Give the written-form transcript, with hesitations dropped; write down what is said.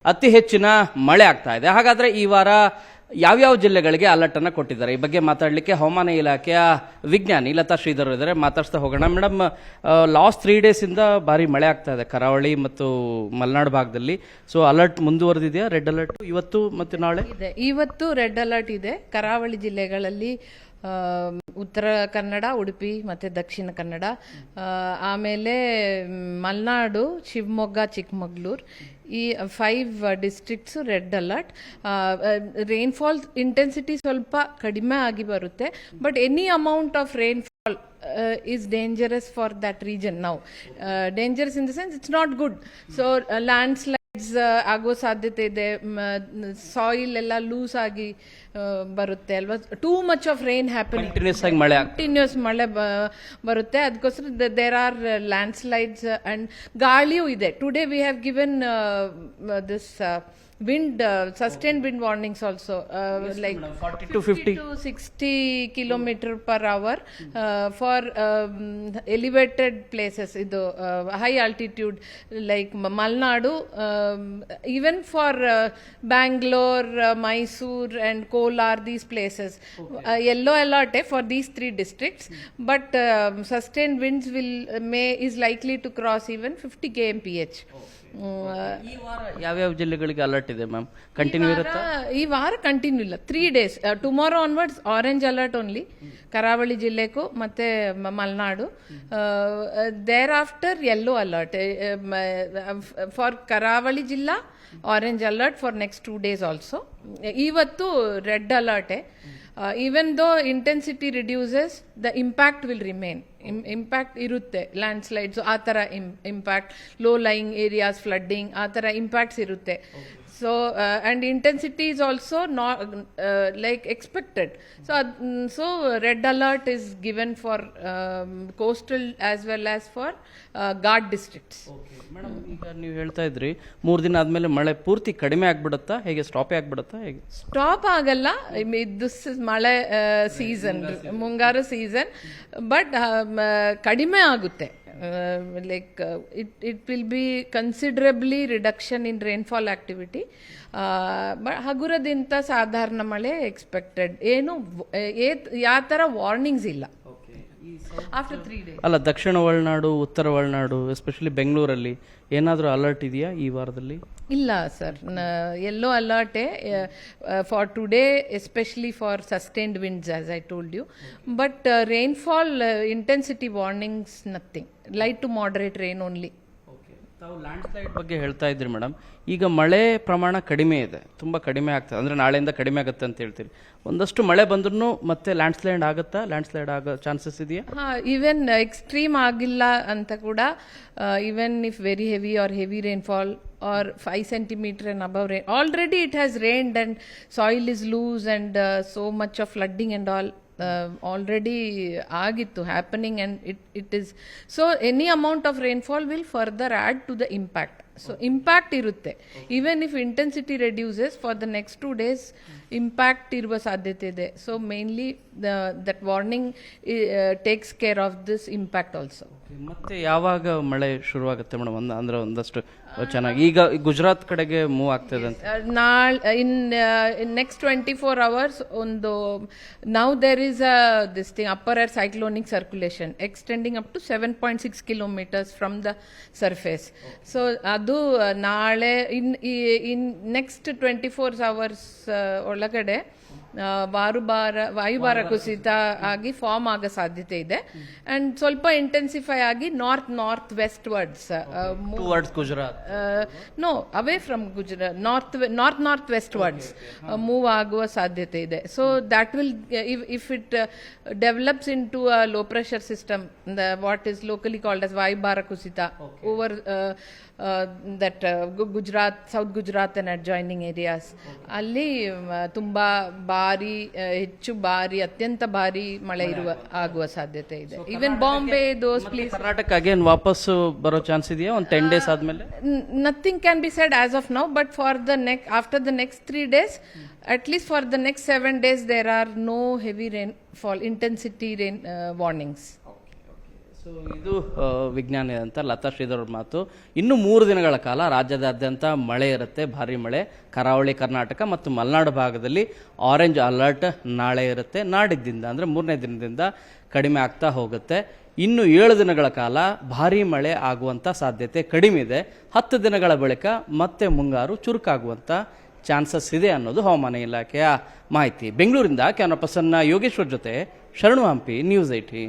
ಅತಿ ಹೆಚ್ಚಿನ ಮಳೆ ಆಗ್ತಾ ಇದೆ. ಹಾಗಾದ್ರೆ ಈ ವಾರ ಯಾವ್ಯಾವ ಜಿಲ್ಲೆಗಳಿಗೆ ಅಲರ್ಟ್ ಅನ್ನ ಕೊಟ್ಟಿದ್ದಾರೆ, ಈ ಬಗ್ಗೆ ಮಾತಾಡಲಿಕ್ಕೆ ಹವಾಮಾನ ಇಲಾಖೆಯ ವಿಜ್ಞಾನಿ ಲತಾ ಶ್ರೀಧರ್ ಇದ್ದಾರೆ. ಮಾತಾಡ್ತಾ ಹೋಗೋಣ. ಮೇಡಮ್, ಲಾಸ್ಟ್ 3 days ಇಂದ ಭಾರಿ ಮಳೆ ಆಗ್ತಾ ಇದೆ ಕರಾವಳಿ ಮತ್ತು ಮಲೆನಾಡು ಭಾಗದಲ್ಲಿ. ಸೊ ಅಲರ್ಟ್ ಮುಂದುವರೆದಿದೆಯಾ? ರೆಡ್ ಅಲರ್ಟ್ ಇವತ್ತು ಮತ್ತು ನಾಳೆ ಇದೆ. ಇವತ್ತು ರೆಡ್ ಅಲರ್ಟ್ ಇದೆ ಕರಾವಳಿ ಜಿಲ್ಲೆಗಳಲ್ಲಿ, ಉತ್ತರ ಕನ್ನಡ, ಉಡುಪಿ ಮತ್ತು ದಕ್ಷಿಣ ಕನ್ನಡ, ಆಮೇಲೆ ಮಲೆನಾಡು, ಶಿವಮೊಗ್ಗ, ಚಿಕ್ಕಮಗಳೂರು, ಈ 5 districts red alert. Rainfall intensity ಸ್ವಲ್ಪ ಕಡಿಮೆ ಆಗಿ ಬರುತ್ತೆ, but any amount of rainfall is dangerous for that region now. Dangerous in the sense it's not good. So landslides ಆಗೋ ಸಾಧ್ಯತೆ ಇದೆ, ಸಾಯಿಲ್ ಎಲ್ಲ ಲೂಸ್ ಆಗಿ ಬರುತ್ತೆ ಅಲ್ವಾ. Too much of rain happening, continuous ಮಳೆ ಬರುತ್ತೆ. ಅದಕ್ಕೋಸ್ಕರ there are landslides and ಗಾಳಿಯೂ ಇದೆ. Today we have given this wind, sustained wind warnings also, like 40 to 50 to 60 kilometer per hour for elevated places, idu high altitude like Malnadu, even for Bangalore, Mysore and Kolar, these places. Yellow alert for these 3 districts, but sustained winds is likely to cross even 50 kmph. ಈ ವಾರ ಯಾವ್ಯಾವ ಜಿಲ್ಲೆಗಳಿಗೆ alert ಇದೆ ma'am? Continue ಇರುತ್ತಾ? ಈ ವಾರ continue ಇಲ್ಲ, 3 days. Tomorrow onwards orange alert only ಕರಾವಳಿ ಜಿಲ್ಲೆಗೂ ಮತ್ತೆ ಮಲೆನಾಡು. Thereafter yellow alert for ಕರಾವಳಿ ಜಿಲ್ಲಾ, orange alert for next 2 days also. ಇವತ್ತು red alert. even though intensity reduces, the impact will remain. Impact irutte, landslides ಆ ಥರ impact, low lying areas, flooding ಆ ಥರ impacts irutte. So and intensity is also not like expected. So red alert is given for coastal as well as for guard districts. Madam, ಈಗ ನೀವು ಹೇಳ್ತಾ ಇದ್ರಿ 3 ದಿನ ಆದ್ಮೇಲೆ ಮಳೆ ಪೂರ್ತಿ ಕಡಿಮೆ ಆಗ್ಬಿಡುತ್ತಾ, ಹೇಗೆ ಸ್ಟಾಪ್ ಆಗ್ಬಿಡುತ್ತಾ? ಹೇಗೆ ಸ್ಟಾಪ್ ಆಗಲ್ಲ. ದಿಸ್ ಇಸ್ ಮಳೆ ಸೀಸನ್, ಮುಂಗಾರು ಸೀಸನ್, ಬಟ್ ಕಡಿಮೆ ಆಗುತ್ತೆ. Like it will be considerably reduction in rainfall activity. But ಹಗುರದಿಂದ ಸಾಧಾರಣ ಮಳೆ ಎಕ್ಸ್ಪೆಕ್ಟೆಡ್. ಏನು ಯಾವ ಥರ ವಾರ್ನಿಂಗ್ಸ್ ಇಲ್ಲ ಆಫ್ಟರ್ 3 days. ಅಲ್ಲ, ದಕ್ಷಿಣ ಒಳನಾಡು, ಉತ್ತರ ಒಳನಾಡು, ಎಸ್ಪೆಷಲಿ ಬೆಂಗಳೂರಲ್ಲಿ ಏನಾದರೂ ಅಲರ್ಟ್ ಇದೆಯಾ ಈ ವಾರದಲ್ಲಿ? ಇಲ್ಲ ಸರ್, ಯೆಲ್ಲೋ ಅಲರ್ಟೇ for today, especially for sustained winds as I told you. But rainfall intensity warnings nothing, light to moderate rain only. ತಾವು ಲ್ಯಾಂಡ್ ಸ್ಲೈಡ್ ಬಗ್ಗೆ ಹೇಳ್ತಾ ಇದ್ರಿ ಮೇಡಮ್. ಈಗ ಮಳೆ ಪ್ರಮಾಣ ಕಡಿಮೆ ಇದೆ, ತುಂಬ ಕಡಿಮೆ ಆಗ್ತದೆ, ಅಂದರೆ ನಾಳೆಯಿಂದ ಕಡಿಮೆ ಆಗುತ್ತೆ ಅಂತ ಹೇಳ್ತೀರಿ. ಒಂದಷ್ಟು ಮಳೆ ಬಂದ್ರೂ ಮತ್ತೆ ಲ್ಯಾಂಡ್ ಸ್ಲೈಡ್ ಆಗುತ್ತಾ? ಲ್ಯಾಂಡ್ ಸ್ಲೈಡ್ ಆಗೋ ಚಾನ್ಸಸ್ ಇದೆಯಾ? ಈವನ್ ಎಕ್ಸ್ಟ್ರೀಮ್ ಆಗಿಲ್ಲ ಅಂತ ಕೂಡ, even if very heavy or heavy rainfall or 5 centimeter and above rain, already it has rained and soil is loose and so much of flooding and all already agittu happening, and it is so any amount of rainfall will further add to the impact. So impact irutte, even if intensity reduces for the next 2 days, impact iruva ಸಾಧ್ಯತೆ ಇದೆ. So mainly that warning takes care of this impact also. ಮತ್ತೆ ಯಾವಾಗ ಮಳೆ ಶುರುವಾಗುತ್ತೆ madam? ಅಂದ್ರೆ ಒಂದಷ್ಟು ಚೆನ್ನಾಗಿ ಈಗ ಗುಜರಾತ್ ಕಡೆಗೆ ಮೂವ್ ಆಗ್ತದೆ ಅಂತ. ಇನ್ ನೆಕ್ಸ್ಟ್ 24 hours ಒಂದು now there is a this thing upper air cyclonic circulation extending up to 7.6 kilometers from the surface. So ಅದು ನಾಳೆ in next 24 hours ಒಳಗಡೆ ವಾಯುಭಾರ ಕುಸಿತ ಆಗಿ ಫಾರ್ಮ್ ಆಗೋ ಸಾಧ್ಯತೆ ಇದೆ. ಅಂಡ್ ಸ್ವಲ್ಪ ಇಂಟೆನ್ಸಿಫೈ ಆಗಿ north west wards Gujarat, no away from Gujarat, north west wards move ಆಗುವ ಸಾಧ್ಯತೆ ಇದೆ. So that will, if it develops into a low pressure system, what is locally called as ವಾಯುಭಾರ ಕುಸಿತ over that Gujarat, South Gujarat and adjoining areas, ಅಲ್ಲಿ ತುಂಬಾ ಭಾರಿ, ಹೆಚ್ಚು ಭಾರಿ, ಅತ್ಯಂತ ಭಾರಿ ಮಳೆ ಆಗುವ ಸಾಧ್ಯತೆ ಇದೆ. ಈವನ್ ಬಾಂಬೆ, ದೋಸ್ ಪ್ಲೇಸ್, ಕರ್ನಾಟಕ ಅಗೇನ್ ವಾಪಸ್ ಬರೋ ಚಾನ್ಸ್ ಇದೆಯಾ ಒಂದು 10 days ಆದ್ಮೇಲೆ? Nothing can be said as of now, but for the after the next 3 days, at least for the next 7 days, there are no heavy rainfall intensity rain warnings. So ಇದು ವಿಜ್ಞಾನಿ ಅಂತ ಲತಾ ಶ್ರೀಧರ್ ಅವ್ರ ಮಾತು. ಇನ್ನು 3 ದಿನಗಳ ಕಾಲ ರಾಜ್ಯದಾದ್ಯಂತ ಮಳೆ ಇರುತ್ತೆ, ಭಾರಿ ಮಳೆ. ಕರಾವಳಿ ಕರ್ನಾಟಕ ಮತ್ತು ಮಲೆನಾಡು ಭಾಗದಲ್ಲಿ ಆರೆಂಜ್ ಅಲರ್ಟ್ ನಾಳೆ ಇರುತ್ತೆ. ನಾಡಿದ್ದಿಂದ ಅಂದರೆ 3ನೇ ದಿನದಿಂದ ಕಡಿಮೆ ಆಗ್ತಾ ಹೋಗುತ್ತೆ. ಇನ್ನು 7 ದಿನಗಳ ಕಾಲ ಭಾರೀ ಮಳೆ ಆಗುವಂಥ ಸಾಧ್ಯತೆ ಕಡಿಮೆ ಇದೆ. 10 ದಿನಗಳ ಬಳಿಕ ಮತ್ತೆ ಮುಂಗಾರು ಚುರುಕಾಗುವಂಥ ಚಾನ್ಸಸ್ ಇದೆ ಅನ್ನೋದು ಹವಾಮಾನ ಇಲಾಖೆಯ ಮಾಹಿತಿ. ಬೆಂಗಳೂರಿಂದ ಕ್ಯಾಮರಾ ಪರ್ಸನ್ ಯೋಗೇಶ್ವರ್ ಜೊತೆ ಶರಣು ಹಂಪಿ, ನ್ಯೂಸ್ 18.